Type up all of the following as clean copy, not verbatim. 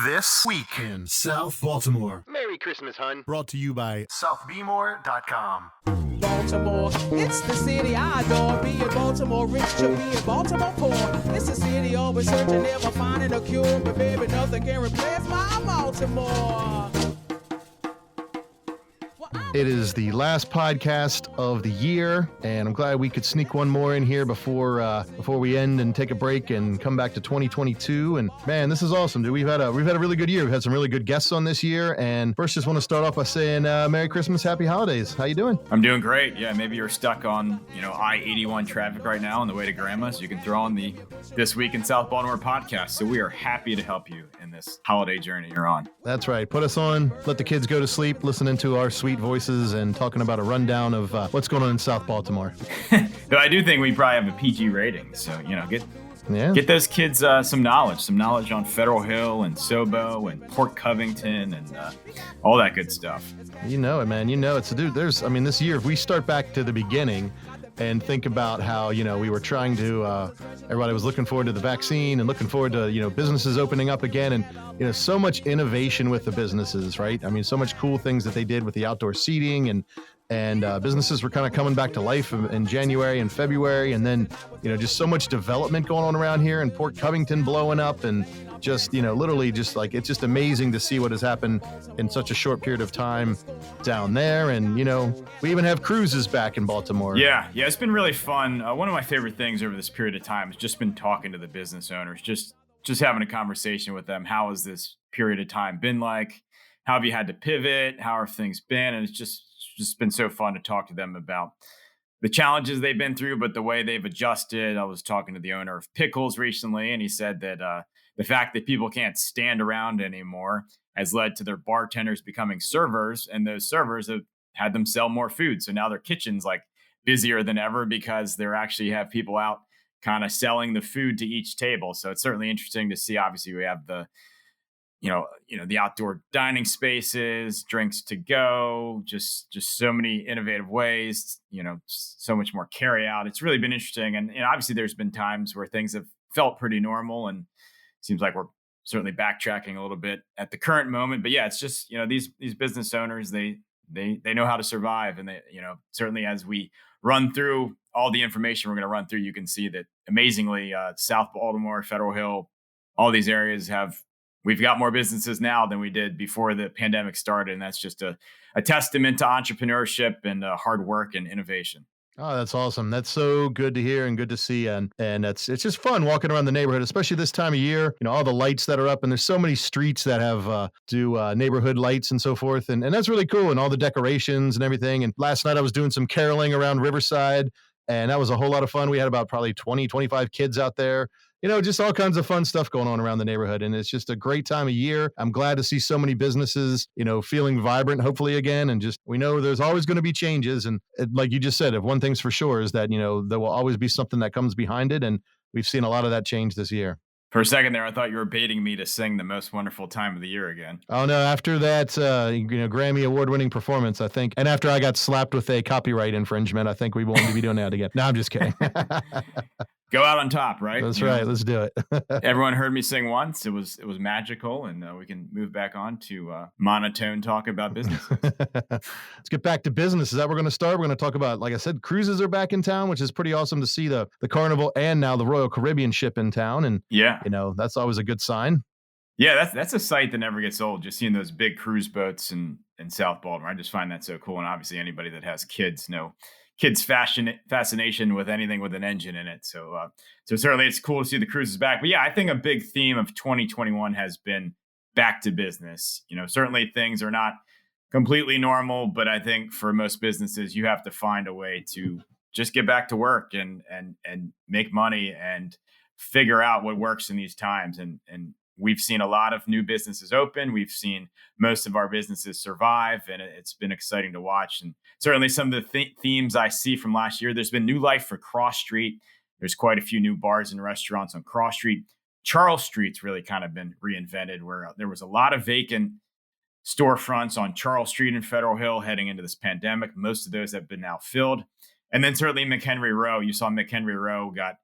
This week in South Baltimore. Merry Christmas, hun. Brought to you by SouthBmore.com. Baltimore, it's the city I adore. Being Baltimore rich to being Baltimore poor. It's a city always searching, never finding a cure. But baby, nothing can replace my Baltimore. It is the last podcast of the year, and I'm glad we could sneak one more in here before we end and take a break and come back to 2022. And man, this is awesome, dude. We've had a really good year. We've had some really good guests on this year. And first, just want to start off by saying Merry Christmas, Happy Holidays. How you doing? I'm doing great. Yeah, maybe you're stuck on I-81 traffic right now on the way to Grandma, so you can throw on the This Week in South Baltimore podcast. So we are happy to help you in this holiday journey you're on. That's right. Put us on. Let the kids go to sleep, listening to our sweet voices and talking about a rundown of what's going on in South Baltimore. Though I do think we probably have a PG rating, so get those kids some knowledge on Federal Hill and Sobo and Port Covington and all that good stuff. You know it, man. You know it. So, dude, this year, if we start back to the beginning and think about how, we were trying to, everybody was looking forward to the vaccine and looking forward to, businesses opening up again. And, so much innovation with the businesses, right? I mean, so much cool things that they did with the outdoor seating and businesses were kind of coming back to life in January and February. And then, just so much development going on around here and Port Covington blowing up and just, literally just like, it's just amazing to see what has happened in such a short period of time down there. And, we even have cruises back in Baltimore. Yeah, it's been really fun. One of my favorite things over this period of time has just been talking to the business owners, just having a conversation with them. How has this period of time been like? How have you had to pivot? How have things been? And it's just been so fun to talk to them about the challenges they've been through, but the way they've adjusted. I was talking to the owner of Pickles recently, and he said that the fact that people can't stand around anymore has led to their bartenders becoming servers, and those servers have had them sell more food. So now their kitchen's like busier than ever because they're actually have people out kind of selling the food to each table. So it's certainly interesting to see. Obviously, we have the the outdoor dining spaces, drinks to go, just so many innovative ways, so much more carry out. It's really been interesting. And obviously there's been times where things have felt pretty normal, and it seems like we're certainly backtracking a little bit at the current moment. But yeah, it's just, these business owners, they know how to survive. And they, certainly as we run through all the information we're going to run through, you can see that amazingly, South Baltimore, Federal Hill, all these areas we've got more businesses now than we did before the pandemic started. And that's just a testament to entrepreneurship and hard work and innovation. Oh, that's awesome. That's so good to hear and good to see. And it's just fun walking around the neighborhood, especially this time of year, all the lights that are up, and there's so many streets that have neighborhood lights and so forth. And that's really cool. And all the decorations and everything. And last night I was doing some caroling around Riverside, and that was a whole lot of fun. We had about probably 20, 25 kids out there. Just all kinds of fun stuff going on around the neighborhood. And it's just a great time of year. I'm glad to see so many businesses, feeling vibrant, hopefully again. And just, we know there's always going to be changes. And like you just said, if one thing's for sure is that, there will always be something that comes behind it. And we've seen a lot of that change this year. For a second there, I thought you were baiting me to sing The Most Wonderful Time of the Year again. Oh, no. After that, Grammy award-winning performance, I think. And after I got slapped with a copyright infringement, I think we won't be doing that again. No, I'm just kidding. Go out on top, right? That's right. Let's do it. Everyone heard me sing once. It was magical, and we can move back on to monotone talk about business. Let's get back to business. Is that where we're going to start? We're going to talk about, like I said, cruises are back in town, which is pretty awesome to see the Carnival and now the Royal Caribbean ship in town. And that's always a good sign. Yeah, that's a sight that never gets old. Just seeing those big cruise boats in South Baltimore. I just find that so cool. And obviously anybody that has kids kids' fascination with anything with an engine in it. So certainly it's cool to see the cruises back. But yeah, I think a big theme of 2021 has been back to business. Certainly things are not completely normal, but I think for most businesses, you have to find a way to just get back to work and make money and figure out what works in these times. And we've seen a lot of new businesses open. We've seen most of our businesses survive, and it's been exciting to watch. And certainly some of the themes I see from last year, there's been new life for Cross Street. There's quite a few new bars and restaurants on Cross Street. Charles Street's really kind of been reinvented, where there was a lot of vacant storefronts on Charles Street and Federal Hill heading into this pandemic. Most of those have been now filled. And then certainly McHenry Row. You saw McHenry Row got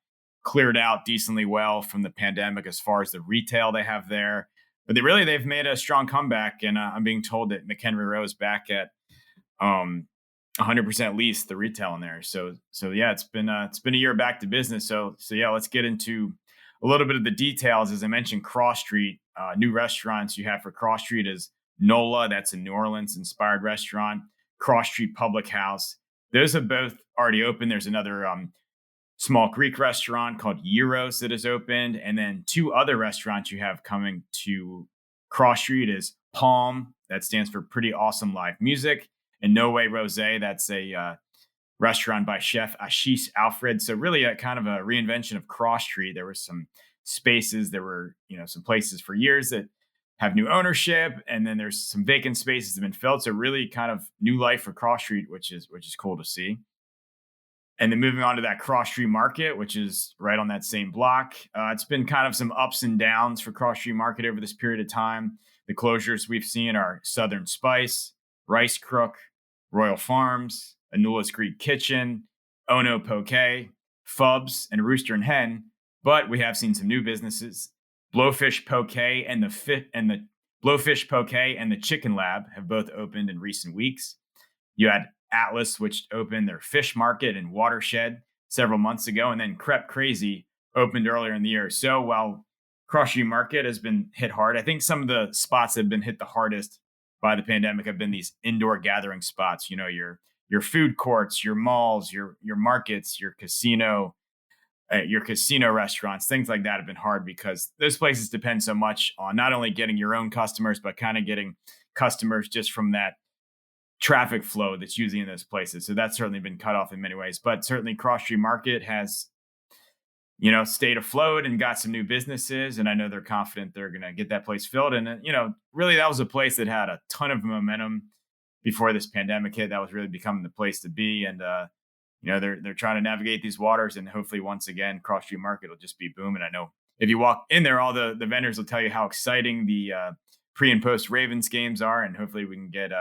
cleared out decently well from the pandemic as far as the retail they have there. but they've made a strong comeback, and I'm being told that McHenry Row is back at 100% lease, the retail in there. So yeah, it's been a year back to business. So yeah, let's get into a little bit of the details. As I mentioned, Cross Street, new restaurants you have for Cross Street is NOLA. That's a New Orleans inspired restaurant. Cross Street Public House. Those have both already opened. There's another small Greek restaurant called Euros that has opened. And then two other restaurants you have coming to Cross Street is Palm, that stands for Pretty Awesome Live Music, and No Way Rosé, that's a restaurant by chef Ashish Alfred. So really a kind of a reinvention of Cross Street. There were some spaces, there were, some places for years that have new ownership, and then there's some vacant spaces that have been filled. So really kind of new life for Cross Street, which is cool to see. And then moving on to that Cross Street Market, which is right on that same block. It's been kind of some ups and downs for Cross Street Market over this period of time. The closures we've seen are Southern Spice, Rice Crook, Royal Farms, Anula's Greek Kitchen, Ono Poke, Fubs, and Rooster and Hen. But we have seen some new businesses. Blowfish Poke and the Blowfish Poke and the Chicken Lab have both opened in recent weeks. You had Atlas, which opened their fish market in Watershed several months ago, and then Crep Crazy opened earlier in the year. So while Cross Street Market has been hit hard, I think some of the spots that have been hit the hardest by the pandemic have been these indoor gathering spots. Your food courts, your malls, your markets, your casino restaurants, things like that have been hard because those places depend so much on not only getting your own customers, but kind of getting customers just from that traffic flow that's usually in those places. So that's certainly been cut off in many ways, but certainly Cross Street Market has, stayed afloat and got some new businesses. And I know they're confident they're going to get that place filled. And, really that was a place that had a ton of momentum before this pandemic hit. That was really becoming the place to be. And, they're trying to navigate these waters, and hopefully once again, Cross Street Market will just be booming. I know if you walk in there, all the vendors will tell you how exciting the pre and post Ravens games are. And hopefully we can get,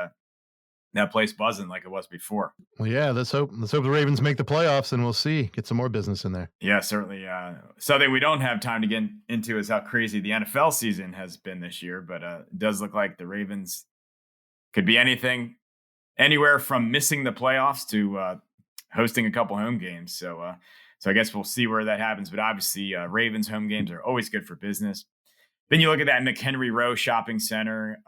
that place buzzing like it was before. Well, yeah, let's hope the Ravens make the playoffs, and we'll see, get some more business in there. Yeah, certainly. Something we don't have time to get into is how crazy the NFL season has been this year, but it does look like the Ravens could be anywhere from missing the playoffs to hosting a couple home games. So I guess we'll see where that happens, but obviously Ravens home games are always good for business. Then you look at that McHenry Row shopping center,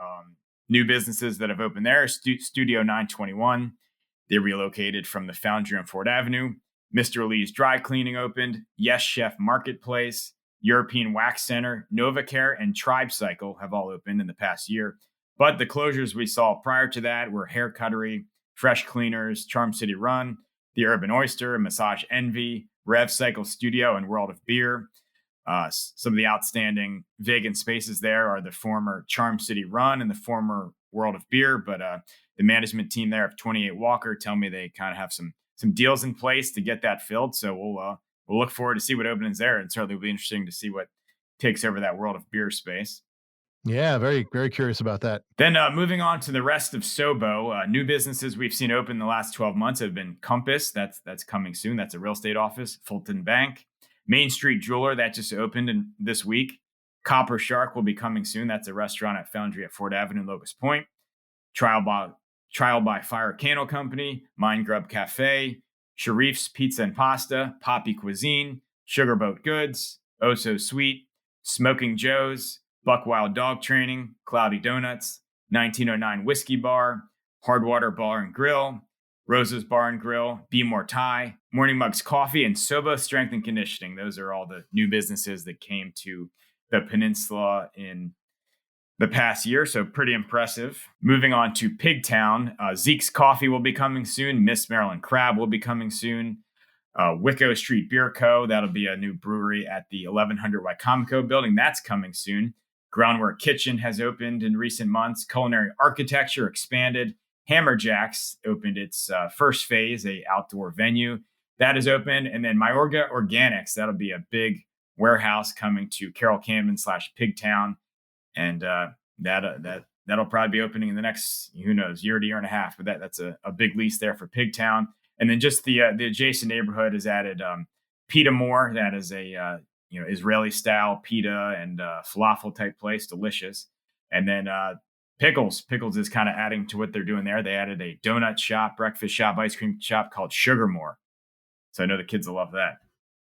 new businesses that have opened there. Studio 921, they relocated from the Foundry on Ford Avenue. Mr. Lee's Dry Cleaning opened. Yes Chef Marketplace, European Wax Center, NovaCare, and Tribe Cycle have all opened in the past year. But the closures we saw prior to that were Hair Cuttery, Fresh Cleaners, Charm City Run, The Urban Oyster, Massage Envy, Rev Cycle Studio, and World of Beer. Some of the outstanding vacant spaces there are the former Charm City Run and the former World of Beer. But the management team there of 28 Walker tell me they kind of have some deals in place to get that filled. So we'll look forward to see what opens there. And certainly will be interesting to see what takes over that World of Beer space. Yeah, very, very curious about that. Then moving on to the rest of Sobo, new businesses we've seen open in the last 12 months have been Compass. That's coming soon. That's a real estate office. Fulton Bank. Main Street Jeweler, that just opened this week. Copper Shark will be coming soon. That's a restaurant at Foundry at Ford Avenue, Locust Point. Trial by Fire Candle Company, Mind Grub Cafe, Sharif's Pizza and Pasta, Poppy Cuisine, Sugarboat Goods, Oh So Sweet, Smoking Joe's, Buck Wild Dog Training, Cloudy Donuts, 1909 Whiskey Bar, Hardwater Bar and Grill, Rose's Bar and Grill, Be More Thai, Morning Mugs Coffee, and Sobo Strength and Conditioning. Those are all the new businesses that came to the peninsula in the past year, so pretty impressive. Moving on to Pigtown, Zeke's Coffee will be coming soon. Miss Maryland Crab will be coming soon. Wicco Street Beer Co., that'll be a new brewery at the 1100 Wycomico building. That's coming soon. Groundwork Kitchen has opened in recent months. Culinary Architecture expanded. Hammerjacks opened its first phase, a outdoor venue. That is open. And then Mayorga Organics, that'll be a big warehouse coming to Carroll Canyon / Pigtown. And that'll probably be opening in the next, who knows, year to year and a half. But that's a big lease there for Pigtown. And then just the adjacent neighborhood has added Peter Moore. That is a Israeli style pita and falafel type place, delicious. And then Pickles is kind of adding to what they're doing there. They added a donut shop, breakfast shop, ice cream shop called Sugarmore. So I know the kids will love that.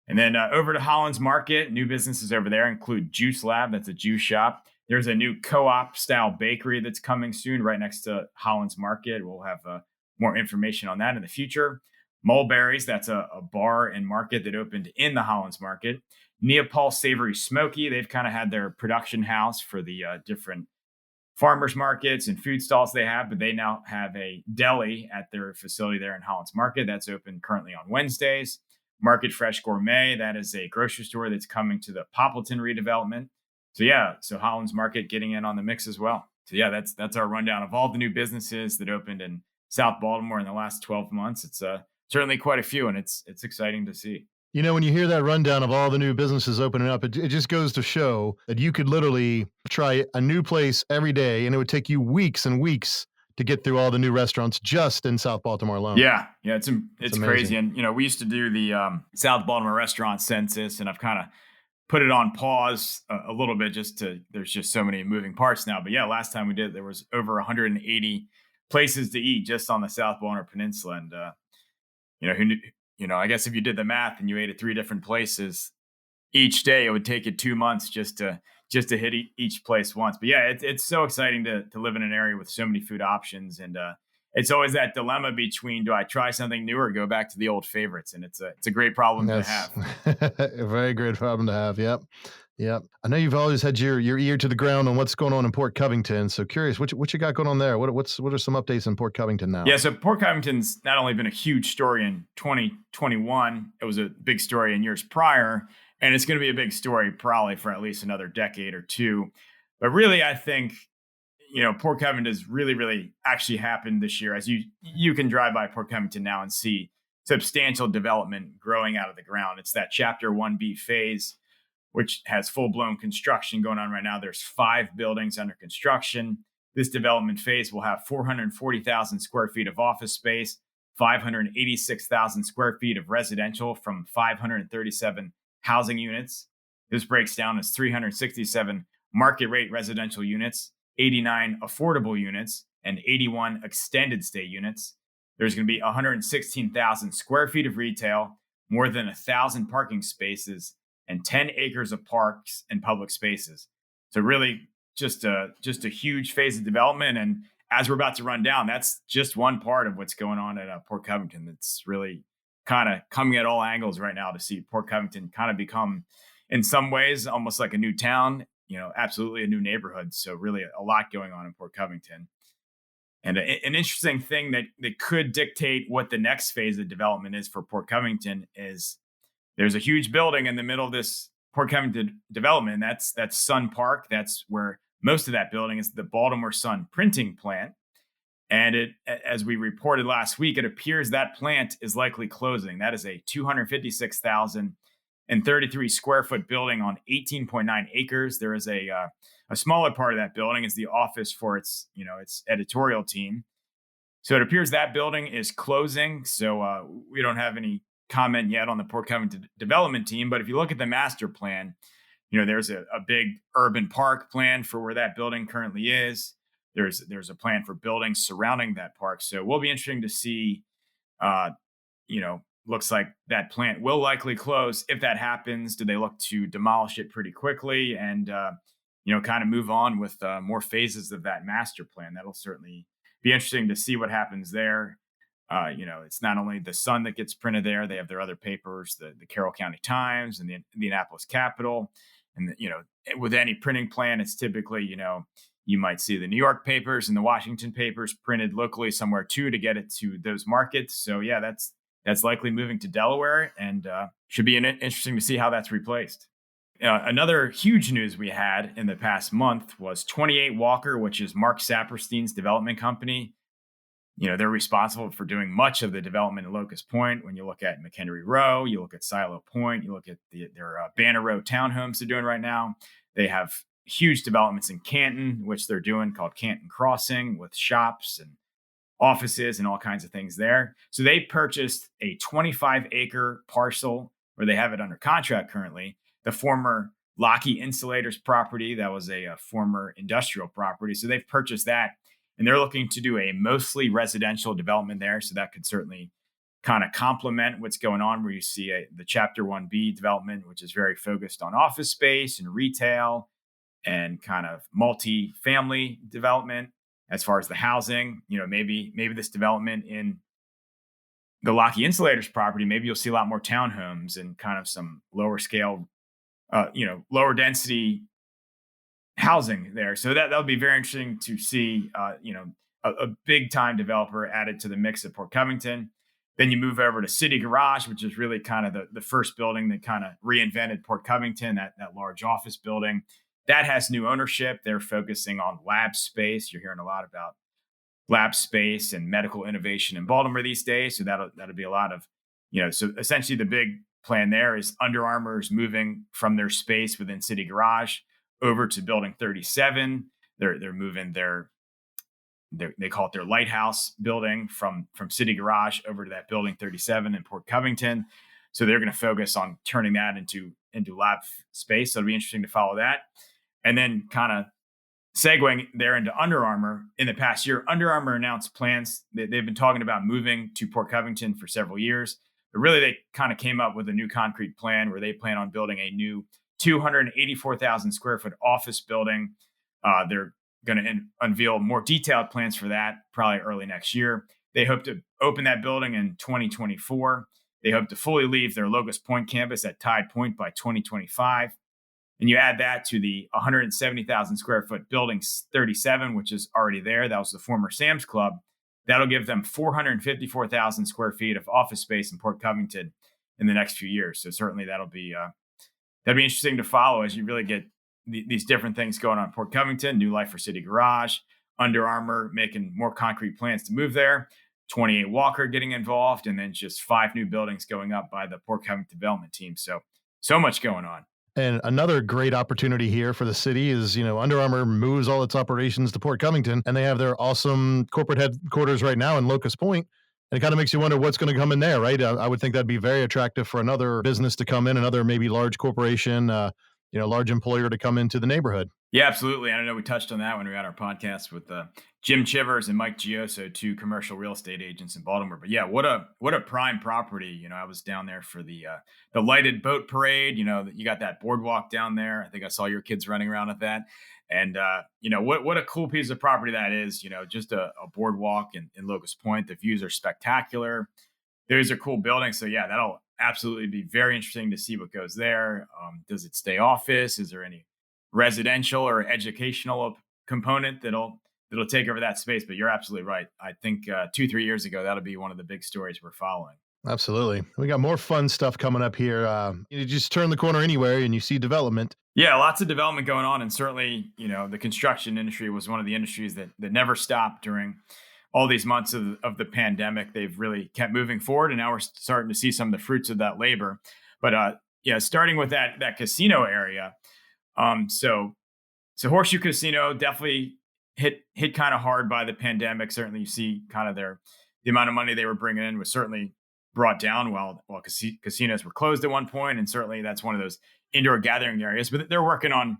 And then over to Holland's Market, new businesses over there include Juice Lab. That's a juice shop. There's a new co-op style bakery that's coming soon right next to Holland's Market. We'll have more information on that in the future. Mulberry's, that's a bar and market that opened in the Holland's Market. Neapol Savory Smoky, they've kind of had their production house for the different farmers markets and food stalls they have, but they now have a deli at their facility there in Holland's Market. That's open currently on Wednesdays. Market Fresh Gourmet, that is a grocery store that's coming to the Poppleton redevelopment. So Holland's Market getting in on the mix as well. So yeah, that's our rundown of all the new businesses that opened in South Baltimore in the last 12 months. It's certainly quite a few, and it's exciting to see. When you hear that rundown of all the new businesses opening up, it just goes to show that you could literally try a new place every day, and it would take you weeks and weeks to get through all the new restaurants just in South Baltimore alone. Yeah, it's crazy. And we used to do the South Baltimore restaurant census, and I've kind of put it on pause a little bit there's just so many moving parts now. But yeah, last time we did, there was over 180 places to eat just on the South Baltimore Peninsula, and who knew? I guess if you did the math and you ate at 3 different places each day, it would take you 2 months just to hit each place once. But yeah, it's so exciting to live in an area with so many food options. And it's always that dilemma between, do I try something new or go back to the old favorites? And it's a great problem to have. A very great problem to have. Yep. I know you've always had your ear to the ground on what's going on in Port Covington. So curious, what you got going on there? What are some updates in Port Covington now? Yeah, so Port Covington's not only been a huge story in 2021, it was a big story in years prior, and it's going to be a big story probably for at least another decade or two. But really, I think, Port Covington has really, really actually happened this year. As you can drive by Port Covington now and see substantial development growing out of the ground. It's that Chapter 1B phase, which has full-blown construction going on right now. There's 5 buildings under construction. This development phase will have 440,000 square feet of office space, 586,000 square feet of residential from 537 housing units. This breaks down as 367 market rate residential units, 89 affordable units, and 81 extended stay units. There's going to be 116,000 square feet of retail, more than 1,000 parking spaces, and 10 acres of parks and public spaces. So really just a huge phase of development. And as we're about to run down, that's just one part of what's going on at Port Covington. It's really kind of coming at all angles right now to see Port Covington kind of become, in some ways, almost like a new town, absolutely a new neighborhood. So really a lot going on in Port Covington. And an interesting thing that could dictate what the next phase of development is for Port Covington is there's a huge building in the middle of this Port Covington development. That's Sun Park. That's where most of that building is, the Baltimore Sun printing plant. And as we reported last week, it appears that plant is likely closing. That is a 256,033 square foot building on 18.9 acres. There is a smaller part of that building is the office for its editorial team. So it appears that building is closing. So we don't have any comment yet on the Port Covington development team, but if you look at the master plan, there's a big urban park plan for where that building currently is. There's a plan for buildings surrounding that park. So we'll be interesting to see, looks like that plant will likely close. If that happens, do they look to demolish it pretty quickly and, kind of move on with more phases of that master plan? That'll certainly be interesting to see what happens there. It's not only the Sun that gets printed there. They have their other papers, the Carroll County Times and the Indianapolis Capital. And, with any printing plan, it's typically, you might see the New York papers and the Washington papers printed locally somewhere too to get it to those markets. So, yeah, that's likely moving to Delaware, and should be interesting to see how that's replaced. Another huge news we had in the past month was 28 Walker, which is Mark Saperstein's development company. They're responsible for doing much of the development at Locust Point. When you look at McHenry Row, you look at Silo Point, you look at their Banner Row townhomes they're doing right now. They have huge developments in Canton, which they're doing called Canton Crossing, with shops and offices and all kinds of things there. So they purchased a 25-acre parcel, where they have it under contract currently, the former Lockheed Insulators property. That was a former industrial property. So they've purchased that, and they're looking to do a mostly residential development there. So that could certainly kind of complement what's going on, where you see the Chapter 1B development, which is very focused on office space and retail and kind of multi-family development. As far as the housing, maybe this development in the Lockheed Insulators property, maybe you'll see a lot more townhomes and kind of some lower scale, lower density housing there. So that'll be very interesting to see, a big time developer added to the mix at Port Covington. Then you move over to City Garage, which is really kind of the first building that kind of reinvented Port Covington, that large office building. That has new ownership. They're focusing on lab space. You're hearing a lot about lab space and medical innovation in Baltimore these days. So that'll be a lot of, so essentially the big plan there is Under Armour is moving from their space within City Garage over to Building 37. They're moving they call it their lighthouse building from City Garage over to that Building 37 in Port Covington. So they're going to focus on turning that into lab space. So it'll be interesting to follow that. And then kind of segueing there into Under Armour. In the past year, Under Armour announced plans. They've been talking about moving to Port Covington for several years. But really, they kind of came up with a new concrete plan where they plan on building a new 284,000 square foot office building. They're going to unveil more detailed plans for that probably early next year. They hope to open that building in 2024. They hope to fully leave their Locust Point campus at Tide Point by 2025. And you add that to the 170,000 square foot Building 37, which is already there. That was the former Sam's Club. That'll give them 454,000 square feet of office space in Port Covington in the next few years. So certainly that'll be interesting to follow as you really get these different things going on in Port Covington. New life for City Garage, Under Armour making more concrete plans to move there, 28 Walker getting involved, and then just 5 new buildings going up by the Port Covington development team. So much going on. And another great opportunity here for the city is, Under Armour moves all its operations to Port Covington, and they have their awesome corporate headquarters right now in Locust Point. And it kind of makes you wonder what's going to come in there, right? I would think that'd be very attractive for another business to come in, another maybe large corporation, large employer to come into the neighborhood. Yeah, absolutely. And I know we touched on that when we had our podcast with Jim Chivers and Mike Gioso, 2 commercial real estate agents in Baltimore. But yeah, what a prime property. I was down there for the lighted boat parade. You got that boardwalk down there. I think I saw your kids running around at that. And what a cool piece of property that is. Just a boardwalk in Locust Point. The views are spectacular. Those are cool buildings. So yeah, that'll absolutely be very interesting to see what goes there. Does it stay office? Is there any residential or educational component that'll take over that space? But you're absolutely right. I think 2-3 years ago, that'll be one of the big stories we're following. Absolutely. We got more fun stuff coming up here. You just turn the corner anywhere and you see development. Yeah, lots of development going on. And certainly, the construction industry was one of the industries that never stopped during all these months of the pandemic. They've really kept moving forward, and now we're starting to see some of the fruits of that labor. But starting with that casino area. So Horseshoe Casino definitely hit kind of hard by the pandemic. Certainly, you see kind of the amount of money they were bringing in was certainly brought down while casinos were closed at one point, and certainly that's one of those indoor gathering areas. But they're working on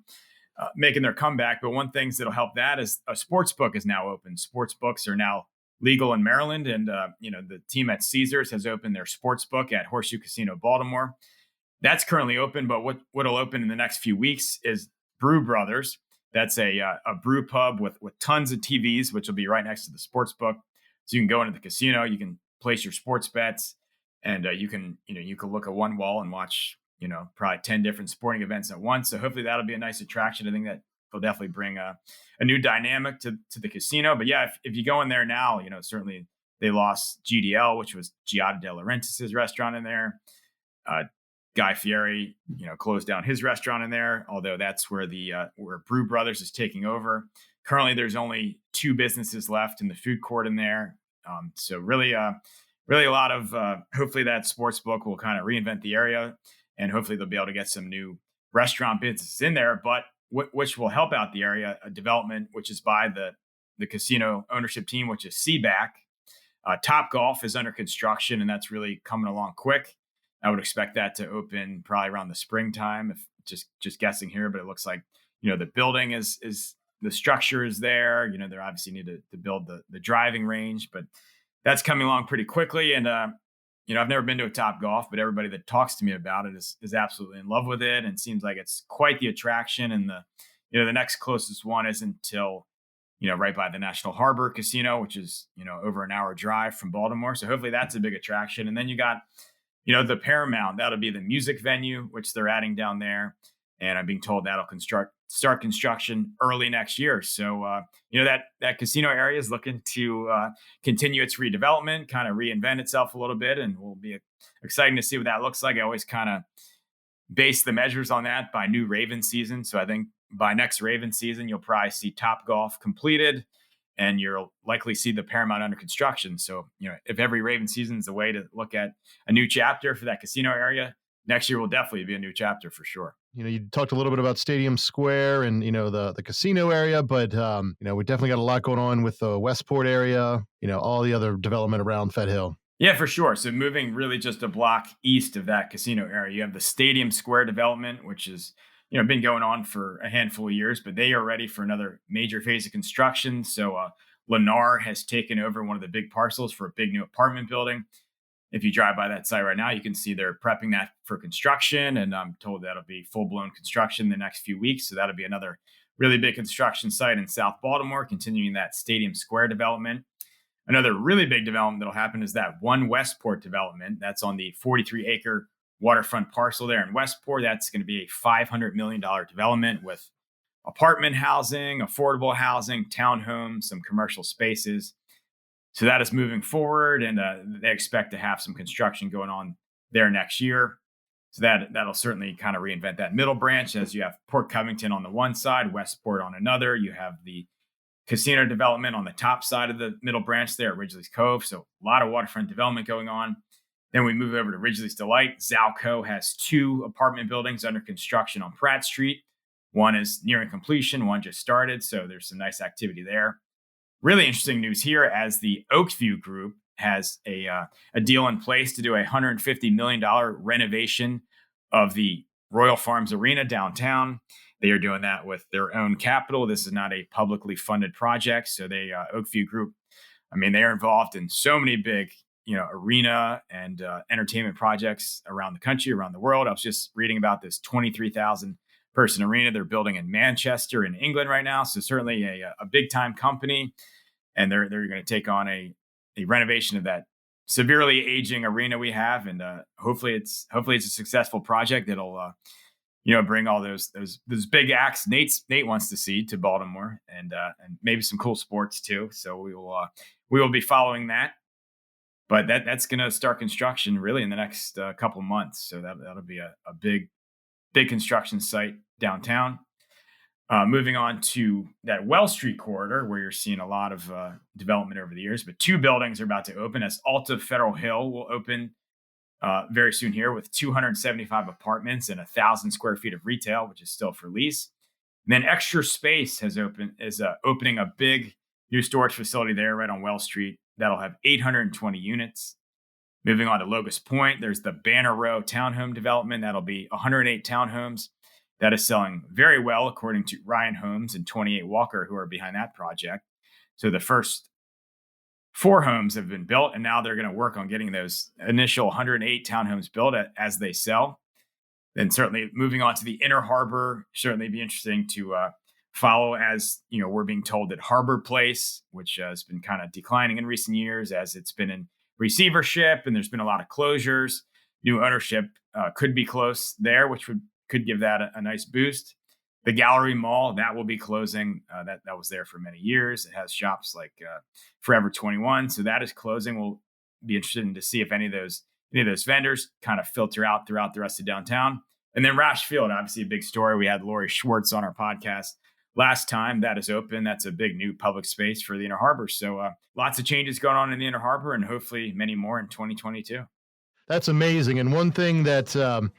making their comeback. But one thing that'll help that is a sports book is now open. Sports books are now legal in Maryland, and the team at Caesars has opened their sports book at Horseshoe Casino Baltimore. That's currently open, but what'll open in the next few weeks is Brew Brothers. That's a brew pub with tons of TVs, which will be right next to the sports book. So you can go into the casino, you can place your sports bets, and you can look at one wall and watch probably 10 different sporting events at once. So hopefully that'll be a nice attraction. I think that will definitely bring a new dynamic to the casino. But yeah, if you go in there now, certainly they lost GDL, which was Giada De Laurentiis' restaurant in there. Guy Fieri, closed down his restaurant in there, although that's where where Brew Brothers is taking over. Currently, there's only 2 businesses left in the food court in there. So really a lot of, hopefully that sports book will kind of reinvent the area, and hopefully they'll be able to get some new restaurant businesses in there, but which will help out the area. A development, which is by the casino ownership team, which is Seaback. Top Golf is under construction, and that's really coming along quick. I would expect that to open probably around the springtime, if just guessing here, but it looks like, the building is the structure is there. They obviously need to build the driving range, but that's coming along pretty quickly. And I've never been to a Top Golf, but everybody that talks to me about it is absolutely in love with it, and seems like it's quite the attraction. And the next closest one isn't until right by the National Harbor Casino, which is over an hour drive from Baltimore. So hopefully that's a big attraction. And then you got the Paramount. That'll be the music venue, which they're adding down there, and I'm being told that'll start construction early next year. So that casino area is looking to continue its redevelopment, kind of reinvent itself a little bit, and will be exciting to see what that looks like. I always kind of base the measures on that by new Ravens season. So I think by next Ravens season, you'll probably see Top Golf completed, and you'll likely see the Paramount under construction. So, if every Ravens season is a way to look at a new chapter for that casino area, next year will definitely be a new chapter for sure. You talked a little bit about Stadium Square and, the casino area, but, we definitely got a lot going on with the Westport area, all the other development around Fed Hill. Yeah, for sure. So moving really just a block east of that casino area, you have the Stadium Square development, which is, been going on for a handful of years, but they are ready for another major phase of construction. So Lennar has taken over one of the big parcels for a big new apartment building. If you drive by that site right now, you can see they're prepping that for construction, and I'm told that'll be full-blown construction in the next few weeks. So that'll be another really big construction site in South Baltimore, continuing that Stadium Square development. Another really big development that'll happen is that One Westport development. That's on the 43-acre waterfront parcel there in Westport. That's going to be a $500 million development with apartment housing, affordable housing, townhomes, some commercial spaces. So that is moving forward, and they expect to have some construction going on there next year. So that'll certainly kind of reinvent that middle branch, as you have Port Covington on the one side, Westport on another. You have the casino development on the top side of the middle branch there at Ridgely's Cove. So a lot of waterfront development going on. Then we move over to Ridgely's Delight. Zalco has 2 apartment buildings under construction on Pratt Street. One is nearing completion, one just started. So there's some nice activity there. Really interesting news here, as the Oakview Group has a deal in place to do a $150 million renovation of the Royal Farms Arena downtown. They are doing that with their own capital. This is not a publicly funded project. So Oakview Group, they are involved in so many big, arena and entertainment projects around the country, around the world. I was just reading about this 23,000 person arena they're building in Manchester in England right now. So certainly a big time company, and they're going to take on a renovation of that severely aging arena we have, and hopefully it's a successful project that'll bring all those big acts Nate wants to see to Baltimore, and maybe some cool sports too. So we will be following that. But that's going to start construction really in the next couple months. So that'll be a big construction site downtown. Moving on to that Well Street corridor, where you're seeing a lot of development over the years. But 2 buildings are about to open, as Alta Federal Hill will open very soon here with 275 apartments and 1,000 square feet of retail, which is still for lease. And then Extra Space is opening a big new storage facility there right on Well Street. That'll have 820 units. Moving on to Locust Point, there's the Banner Row townhome development. That'll be 108 townhomes. That is selling very well, according to Ryan Homes and 28 Walker, who are behind that project. So the first 4 homes have been built, and now they're going to work on getting those initial 108 townhomes built as they sell. Then certainly moving on to the Inner Harbor, certainly be interesting to follow, as we're being told that Harbor Place, which has been kind of declining in recent years as it's been in receivership and there's been a lot of closures. New ownership could be close there, which could give that a nice boost. The Gallery Mall, that will be closing. That was there for many years. It has shops like Forever 21, so that is closing. We'll be interested in to see if any of those vendors kind of filter out throughout the rest of downtown. And then Rash Field, obviously a big story. We had Lori Schwartz on our podcast last time. That is open. That's a big new public space for the Inner Harbor. So lots of changes going on in the Inner Harbor, and hopefully many more in 2022. That's amazing. And one thing that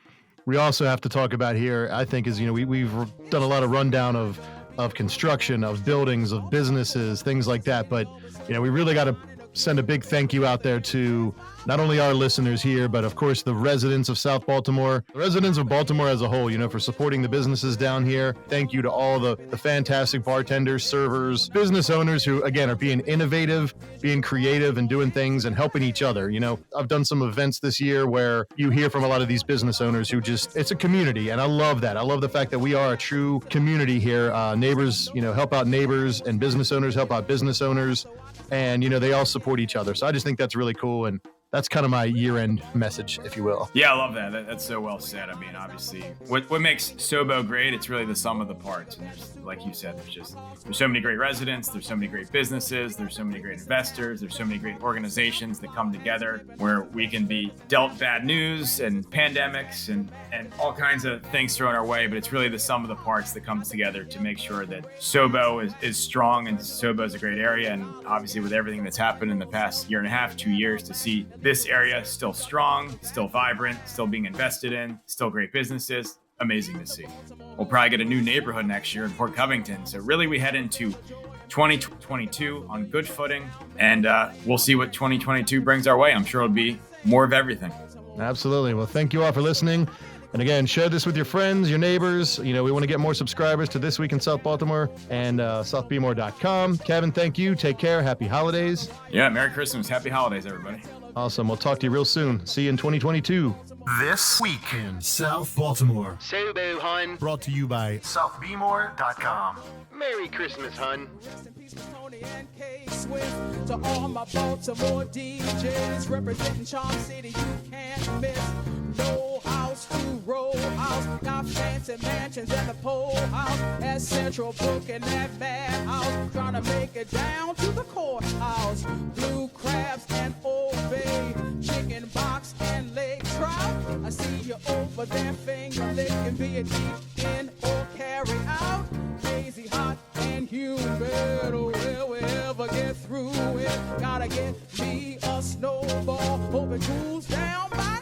we also have to talk about here, I think, is, we've done a lot of rundown of construction, of buildings, of businesses, things like that. But, we really got to send a big thank you out there to not only our listeners here, but of course the residents of South Baltimore, the residents of Baltimore as a whole, for supporting the businesses down here. Thank you to all the fantastic bartenders, servers, business owners who, again, are being innovative, being creative, and doing things and helping each other. I've done some events this year where you hear from a lot of these business owners who it's a community, and I love that. I love the fact that we are a true community here. Neighbors, help out neighbors, and business owners help out business owners, and, they all support each other. So I just think that's really cool, and that's kind of my year-end message, if you will. Yeah, I love that. That's so well said. I mean, obviously, what makes Sobo great, it's really the sum of the parts. And there's, like you said, there's so many great residents, there's so many great businesses, there's so many great investors, there's so many great organizations that come together where we can be dealt bad news and pandemics and all kinds of things thrown our way. But it's really the sum of the parts that comes together to make sure that Sobo is strong, and Sobo is a great area. And obviously, with everything that's happened in the past year and a half, 2 years, to see this area still strong, still vibrant, still being invested in, still great businesses. Amazing to see. We'll probably get a new neighborhood next year in Port Covington. So really we head into 2022 on good footing, and we'll see what 2022 brings our way. I'm sure it'll be more of everything. Absolutely. Well, thank you all for listening. And again, share this with your friends, your neighbors. We want to get more subscribers to This Week in South Baltimore and southbmore.com. Kevin, thank you. Take care. Happy holidays. Yeah, Merry Christmas. Happy holidays, everybody. Awesome. We'll talk to you real soon. See you in 2022. This Week in South Baltimore. Sobo, hun. Brought to you by southbmore.com. Merry Christmas, hun. Tony and K-Swift. To all my Baltimore DJs representing Charm City, you can't miss. No house to roll house, got fancy mansions and the pole house at Central Brook and that bad house, trying to make it down to the courthouse. Blue crabs and Old Bay, chicken box and leg trout. I see you over there, finger licking, be it deep in or carry out. Crazy hot and humid, oh, will we ever get through it? Gotta get me a snowball, hope it cools down by